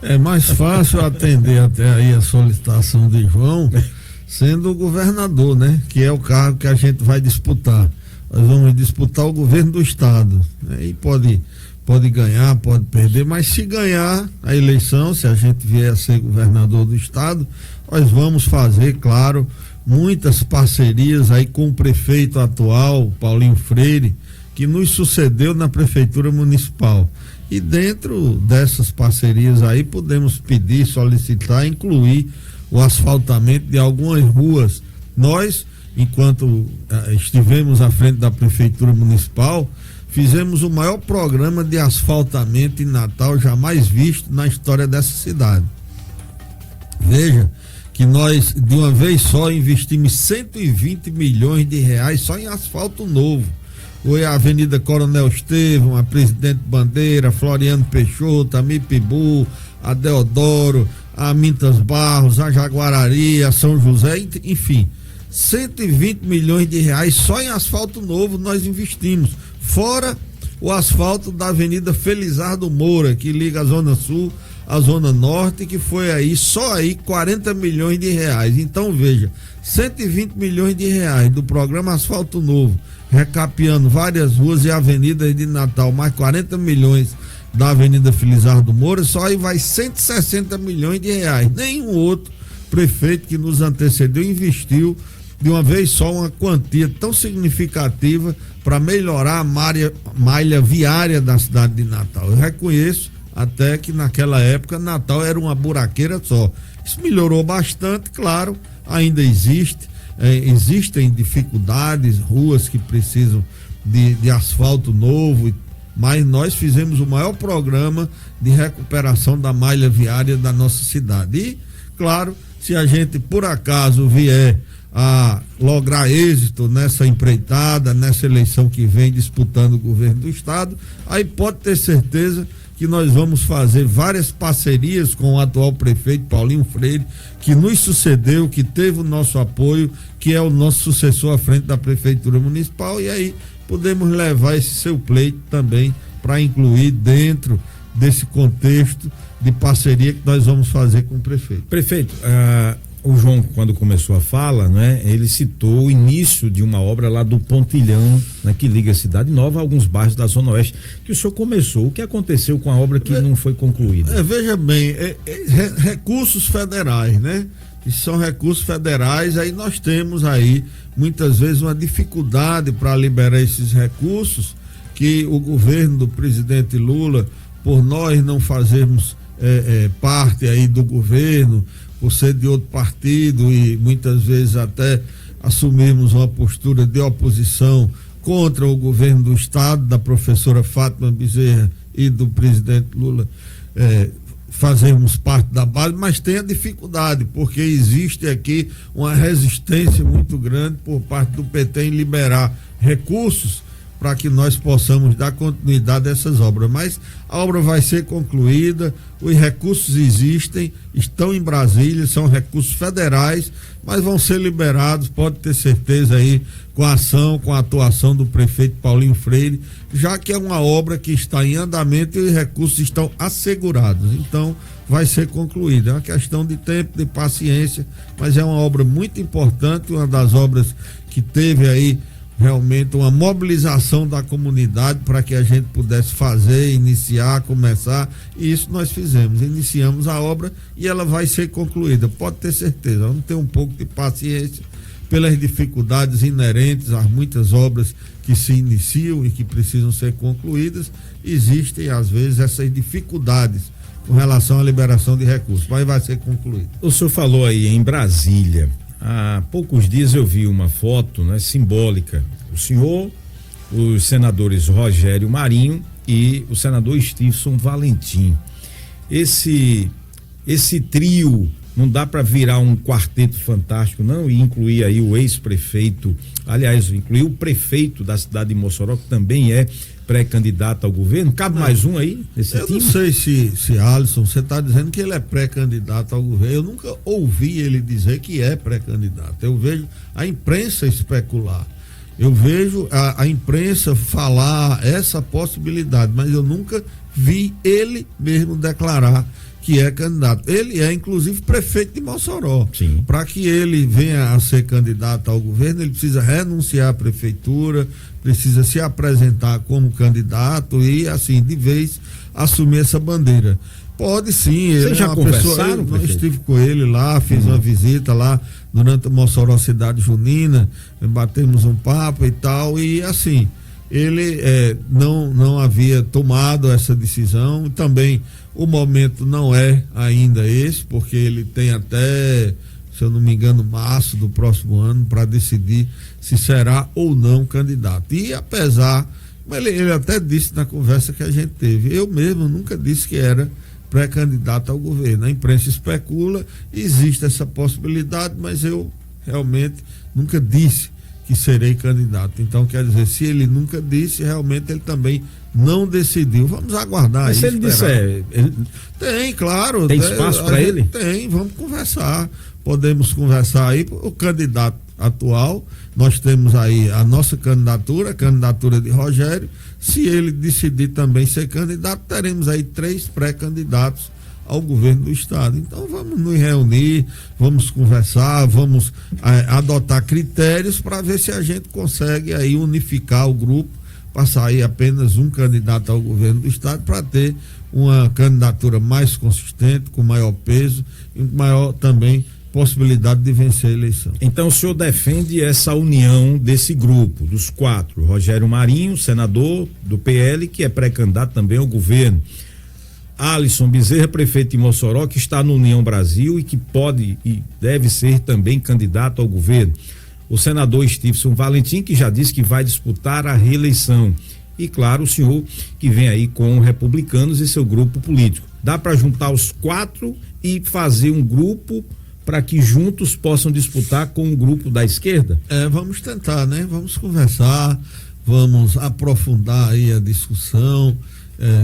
É mais fácil atender até aí a solicitação de João, sendo o governador, né? Que é o cargo que a gente vai disputar. Nós vamos disputar o governo do estado, né? E pode ganhar, pode perder, mas se ganhar a eleição, se a gente vier a ser governador do estado, nós vamos fazer, claro, muitas parcerias aí com o prefeito atual, Paulinho Freire, que nos sucedeu na prefeitura municipal. E dentro dessas parcerias aí podemos pedir, solicitar, incluir o asfaltamento de algumas ruas. Nós, enquanto estivemos à frente da prefeitura municipal, fizemos o maior programa de asfaltamento em Natal jamais visto na história dessa cidade. Veja que nós de uma vez só investimos 120 milhões de reais só em asfalto novo. Foi a Avenida Coronel Estevão, a Presidente Bandeira, Floriano Peixoto, a Mipibu, a Deodoro, a Mintas Barros, a Jaguarari, a São José, enfim, 120 milhões de reais só em asfalto novo nós investimos, fora o asfalto da Avenida Felizardo Moura, que liga a Zona Sul à Zona Norte, que foi aí, só aí 40 milhões de reais. Então veja, 120 milhões de reais do programa Asfalto Novo, recapeando várias ruas e avenidas de Natal, mais 40 milhões da Avenida Felizardo Moura, só aí vai 160 milhões de reais. Nenhum outro prefeito que nos antecedeu investiu de uma vez só uma quantia tão significativa para melhorar a malha viária da cidade de Natal. Eu reconheço até que naquela época Natal era uma buraqueira só. Isso melhorou bastante, claro, ainda existem dificuldades, ruas que precisam de asfalto novo, mas nós fizemos o maior programa de recuperação da malha viária da nossa cidade. E, claro, se a gente por acaso vier a lograr êxito nessa empreitada, nessa eleição que vem disputando o governo do estado, aí pode ter certeza que nós vamos fazer várias parcerias com o atual prefeito Paulinho Freire, que nos sucedeu, que teve o nosso apoio, que é o nosso sucessor à frente da prefeitura municipal, e aí podemos levar esse seu pleito também para incluir dentro desse contexto de parceria que nós vamos fazer com o prefeito. Prefeito, o João, quando começou a fala, né, ele citou o início de uma obra lá do Pontilhão, né, que liga a Cidade Nova a alguns bairros da Zona Oeste, que o senhor começou. O que aconteceu com a obra que não foi concluída? Veja bem, recursos federais, né? Que são recursos federais, aí nós temos aí muitas vezes uma dificuldade para liberar esses recursos, que o governo do presidente Lula, por nós não fazermos parte aí do governo, por ser de outro partido e muitas vezes até assumirmos uma postura de oposição contra o governo do estado, da professora Fátima Bezerra e do presidente Lula, fazermos parte da base, mas tem a dificuldade, porque existe aqui uma resistência muito grande por parte do PT em liberar recursos para que nós possamos dar continuidade a essas obras. Mas a obra vai ser concluída, os recursos existem, estão em Brasília, são recursos federais, mas vão ser liberados, pode ter certeza aí, com a ação, com a atuação do prefeito Paulinho Freire, já que é uma obra que está em andamento e os recursos estão assegurados. Então, vai ser concluída. É uma questão de tempo, de paciência, mas é uma obra muito importante, uma das obras que teve aí realmente uma mobilização da comunidade para que a gente pudesse fazer, iniciar, começar, e isso nós fizemos, iniciamos a obra e ela vai ser concluída, pode ter certeza. Vamos ter um pouco de paciência pelas dificuldades inerentes a muitas obras que se iniciam e que precisam ser concluídas. Existem às vezes essas dificuldades com relação à liberação de recursos, mas vai ser concluída. O senhor falou aí em Brasília. Há poucos dias eu vi uma foto, né, simbólica. O senhor, os senadores Rogério Marinho e o senador Stevenson Valentim. Esse trio não dá para virar um quarteto fantástico, não, e incluir aí o ex-prefeito, aliás, incluir o prefeito da cidade de Mossoró, que também é pré-candidato ao governo. Cabe mais um aí nesse time? Eu não sei se Alisson, você está dizendo que ele é pré-candidato ao governo. Eu nunca ouvi ele dizer que é pré-candidato. Eu vejo a imprensa especular. Eu vejo a imprensa falar essa possibilidade, mas eu nunca vi ele mesmo declarar que é candidato. Ele é, inclusive, prefeito de Mossoró. Sim. Para que ele venha a ser candidato ao governo, ele precisa renunciar à prefeitura, precisa se apresentar como candidato e, assim, de vez, assumir essa bandeira. Pode sim, ele Vocês já é uma conversaram, pessoa. Eu estive com ele lá, fiz uma visita lá durante a Mossoró Cidade Junina, batemos um papo e tal, e assim, ele não havia tomado essa decisão, e também o momento não é ainda esse, porque ele tem até, se eu não me engano, março do próximo ano para decidir se será ou não candidato. E apesar, ele até disse na conversa que a gente teve, eu mesmo nunca disse que era pré-candidato ao governo. A imprensa especula, existe essa possibilidade, mas eu realmente nunca disse que serei candidato. Então, quer dizer, se ele nunca disse, realmente ele também não decidiu. Vamos aguardar. Mas aí, se ele disser, tem, claro. Tem espaço para ele? Tem, vamos conversar. Podemos conversar aí. O candidato atual, nós temos aí a nossa candidatura, a candidatura de Rogério. Se ele decidir também ser candidato, teremos aí 3 pré-candidatos ao governo do estado. Então vamos nos reunir, vamos conversar, vamos adotar critérios para ver se a gente consegue aí unificar o grupo para sair apenas um candidato ao governo do estado, para ter uma candidatura mais consistente, com maior peso e maior também possibilidade de vencer a eleição. Então o senhor defende essa união desse grupo, dos 4, Rogério Marinho, senador do PL, que é pré-candidato também ao governo, Alisson Bezerra, prefeito de Mossoró, que está no União Brasil e que pode e deve ser também candidato ao governo, o senador Stephenson Valentim, que já disse que vai disputar a reeleição, e claro, o senhor que vem aí com republicanos e seu grupo político. Dá para juntar os 4 e fazer um grupo para que juntos possam disputar com o grupo da esquerda? Vamos tentar, né? Vamos conversar, vamos aprofundar aí a discussão,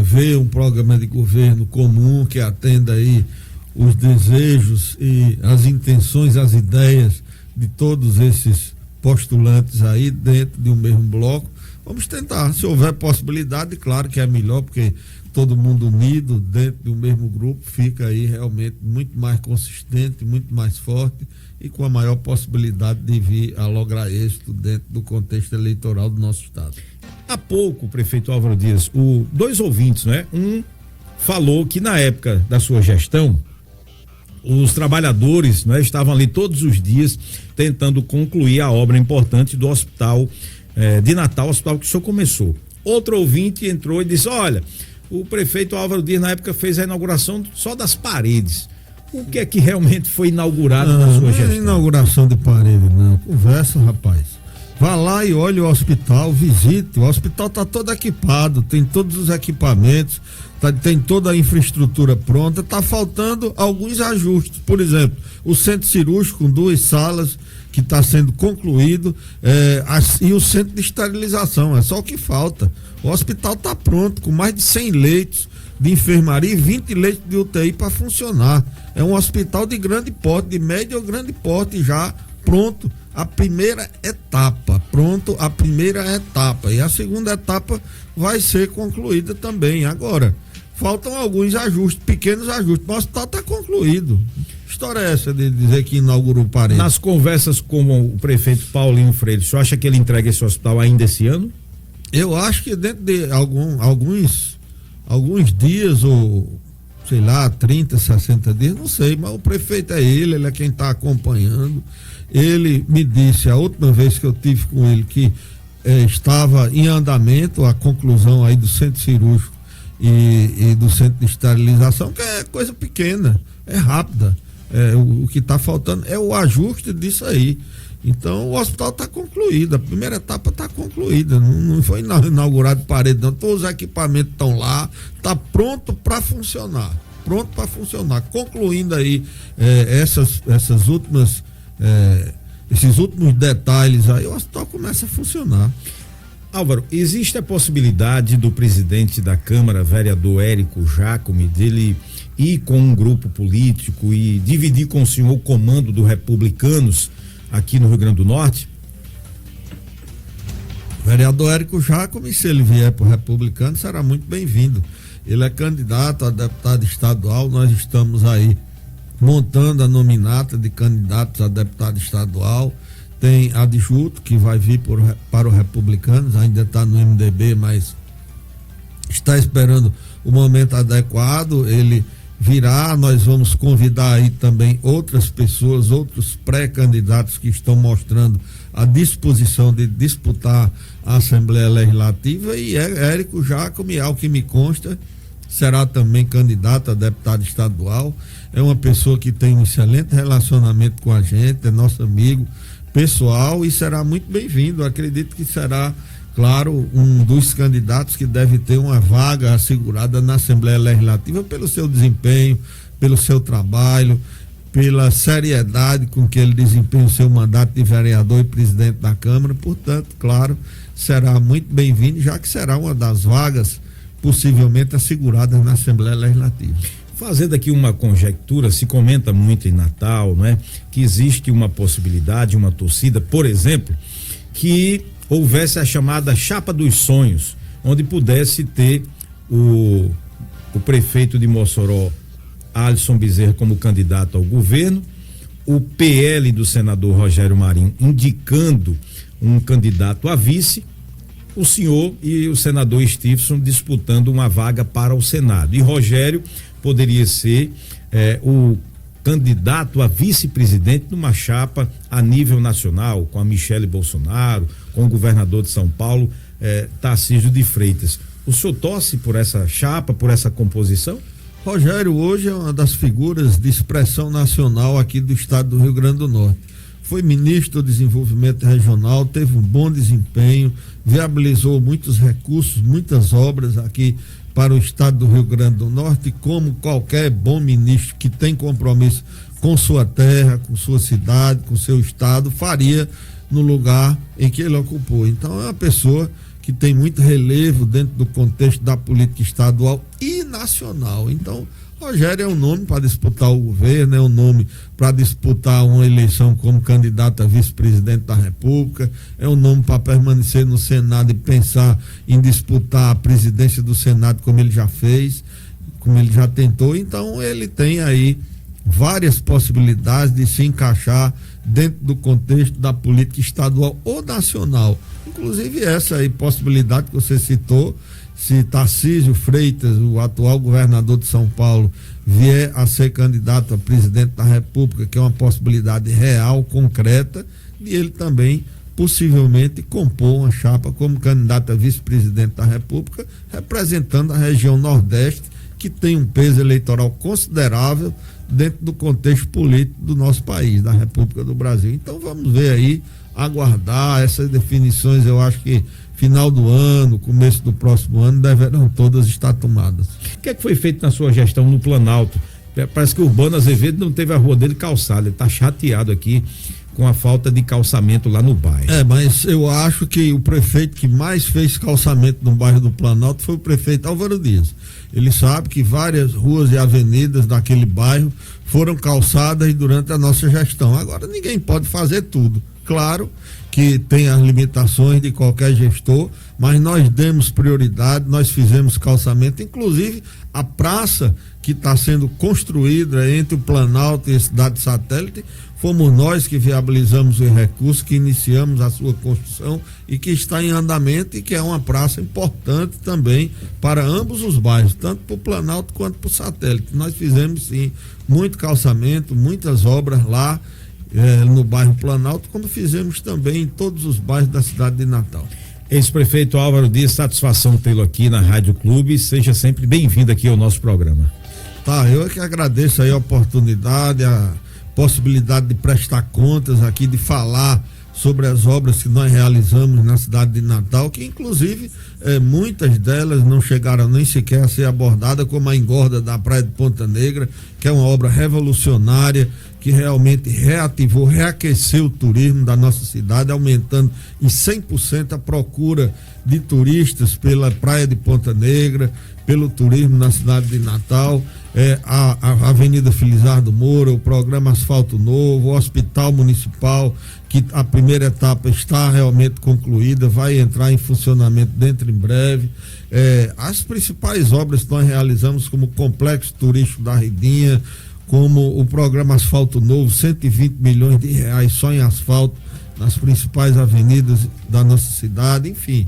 ver um programa de governo comum que atenda aí os desejos e as intenções, as ideias de todos esses postulantes aí dentro de um mesmo bloco. Vamos tentar, se houver possibilidade, claro que é melhor, porque todo mundo unido dentro do mesmo grupo fica aí realmente muito mais consistente, muito mais forte e com a maior possibilidade de vir a lograr êxito dentro do contexto eleitoral do nosso estado. Há pouco, prefeito Álvaro Dias, 2 ouvintes, né? Um falou que na época da sua gestão, os trabalhadores, né, estavam ali todos os dias tentando concluir a obra importante do hospital de Natal, o hospital que o senhor começou. Outro ouvinte entrou e disse, olha, o prefeito Álvaro Dias na época fez a inauguração só das paredes. O que é que realmente foi inaugurado na sua gestão? Não é inauguração de parede, não. Conversa, rapaz. Vá lá e olhe o hospital, visite. O hospital está todo equipado, tem todos os equipamentos, tem toda a infraestrutura pronta. Está faltando alguns ajustes. Por exemplo, o centro cirúrgico com 2 salas que está sendo concluído e o centro de esterilização. É só o que falta. O hospital está pronto, com mais de 100 leitos de enfermaria e 20 leitos de UTI para funcionar. É um hospital de grande porte, de médio ou grande porte, já pronto a primeira etapa. E a segunda etapa vai ser concluída também. Agora, faltam alguns ajustes, pequenos ajustes, mas o hospital está concluído. História é essa de dizer que inaugurou parede? Nas conversas com o prefeito Paulinho Freire, o senhor acha que ele entrega esse hospital ainda esse ano? Eu acho que dentro de alguns dias, ou sei lá, 30, 60 dias, não sei, mas o prefeito ele é quem está acompanhando. Ele me disse a última vez que eu tive com ele que estava em andamento a conclusão aí do centro cirúrgico e do centro de esterilização, que é coisa pequena, é rápida. O que está faltando é o ajuste disso aí. Então o hospital está concluído, a primeira etapa está concluída, não foi inaugurado parede não, todos os equipamentos estão lá, está pronto para funcionar, concluindo aí esses últimos detalhes aí, o hospital começa a funcionar. Álvaro, existe a possibilidade do presidente da Câmara, vereador Érico Jacome, dele ir com um grupo político e dividir com o senhor o comando do Republicanos aqui no Rio Grande do Norte? O vereador Érico Jacome, se ele vier para o Republicano, será muito bem-vindo. ele é candidato a deputado estadual. Nós estamos aí montando a nominata de candidatos a deputado estadual. Tem adjunto que vai vir para os Republicanos, ainda está no MDB, mas está esperando o momento adequado. Ele virá. Nós vamos convidar aí também outras pessoas, outros pré-candidatos que estão mostrando a disposição de disputar a Assembleia Legislativa, e Érico Jacome, ao que me consta, será também candidato a deputado estadual. É uma pessoa que tem um excelente relacionamento com a gente, é nosso amigo pessoal e será muito bem-vindo. Acredito que será, claro, um dos candidatos que deve ter uma vaga assegurada na Assembleia Legislativa pelo seu desempenho, pelo seu trabalho, pela seriedade com que ele desempenha o seu mandato de vereador e presidente da Câmara. Portanto, claro, será muito bem-vindo, já que será uma das vagas possivelmente asseguradas na Assembleia Legislativa. Fazendo aqui uma conjectura, se comenta muito em Natal, não é? Que existe uma possibilidade, uma torcida, por exemplo, que houvesse a chamada Chapa dos Sonhos, onde pudesse ter o prefeito de Mossoró, Alisson Bezerra, como candidato ao governo, o PL do senador Rogério Marinho indicando um candidato a vice, o senhor e o senador Stephenson disputando uma vaga para o Senado. E Rogério poderia ser o candidato a vice-presidente numa chapa a nível nacional, com a Michele Bolsonaro, com o governador de São Paulo, Tarcísio de Freitas. O senhor torce por essa chapa, por essa composição? Rogério hoje é uma das figuras de expressão nacional aqui do estado do Rio Grande do Norte. Foi ministro do Desenvolvimento Regional, teve um bom desempenho, viabilizou muitos recursos, muitas obras aqui para o estado do Rio Grande do Norte, como qualquer bom ministro que tem compromisso com sua terra, com sua cidade, com seu estado, faria no lugar em que ele ocupou. Então é uma pessoa que tem muito relevo dentro do contexto da política estadual e nacional. Então, Rogério é um nome para disputar o governo, é um nome para disputar uma eleição como candidato a vice-presidente da República, é um nome para permanecer no Senado e pensar em disputar a presidência do Senado, como ele já fez, como ele já tentou. Então ele tem aí várias possibilidades de se encaixar dentro do contexto da política estadual ou nacional. Inclusive essa aí possibilidade que você citou, se Tarcísio Freitas, o atual governador de São Paulo, vier a ser candidato a presidente da República, que é uma possibilidade real, concreta, e ele também possivelmente compor uma chapa como candidato a vice-presidente da República, representando a região Nordeste, que tem um peso eleitoral considerável dentro do contexto político do nosso país, da República do Brasil. Então vamos ver aí, aguardar essas definições. Eu acho que final do ano, começo do próximo ano, deverão todas estar tomadas. O que é que foi feito na sua gestão no Planalto? Parece que o Urbano Azevedo não teve a rua dele calçada, ele está chateado aqui com a falta de calçamento lá no bairro. Mas eu acho que o prefeito que mais fez calçamento no bairro do Planalto foi o prefeito Álvaro Dias. Ele sabe que várias ruas e avenidas daquele bairro foram calçadas durante a nossa gestão. Agora ninguém pode fazer tudo. Claro que tem as limitações de qualquer gestor, mas nós demos prioridade, nós fizemos calçamento, inclusive a praça que está sendo construída entre o Planalto e a cidade satélite, fomos nós que viabilizamos os recursos, que iniciamos a sua construção e que está em andamento, e que é uma praça importante também para ambos os bairros, tanto para o Planalto quanto para o satélite. Nós fizemos sim muito calçamento, muitas obras lá no bairro Planalto, como fizemos também em todos os bairros da cidade de Natal. Ex-prefeito Álvaro Dias, satisfação tê-lo aqui na Rádio Clube, seja sempre bem-vindo aqui ao nosso programa. Eu é que agradeço aí a oportunidade, a possibilidade de prestar contas aqui, de falar sobre as obras que nós realizamos na cidade de Natal, que inclusive muitas delas não chegaram nem sequer a ser abordadas, como a engorda da Praia de Ponta Negra, que é uma obra revolucionária, que realmente reativou, reaqueceu o turismo da nossa cidade, aumentando em 100% a procura de turistas pela Praia de Ponta Negra, pelo turismo na cidade de Natal. a Avenida Felizardo Moura, o programa Asfalto Novo, o Hospital Municipal, que a primeira etapa está realmente concluída, vai entrar em funcionamento dentro em breve. As principais obras que nós realizamos, como o Complexo Turístico da Ridinha, como o programa Asfalto Novo, 120 milhões de reais só em asfalto nas principais avenidas da nossa cidade, enfim,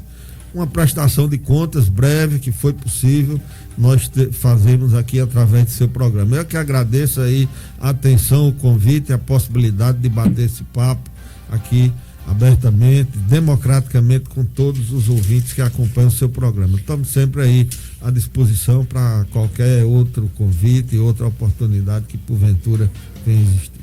uma prestação de contas breve que foi possível nós fazemos aqui através do seu programa. Eu que agradeço aí a atenção, o convite, a possibilidade de bater esse papo aqui abertamente, democraticamente, com todos os ouvintes que acompanham o seu programa. Estamos sempre aí à disposição para qualquer outro convite e outra oportunidade que porventura venha existir.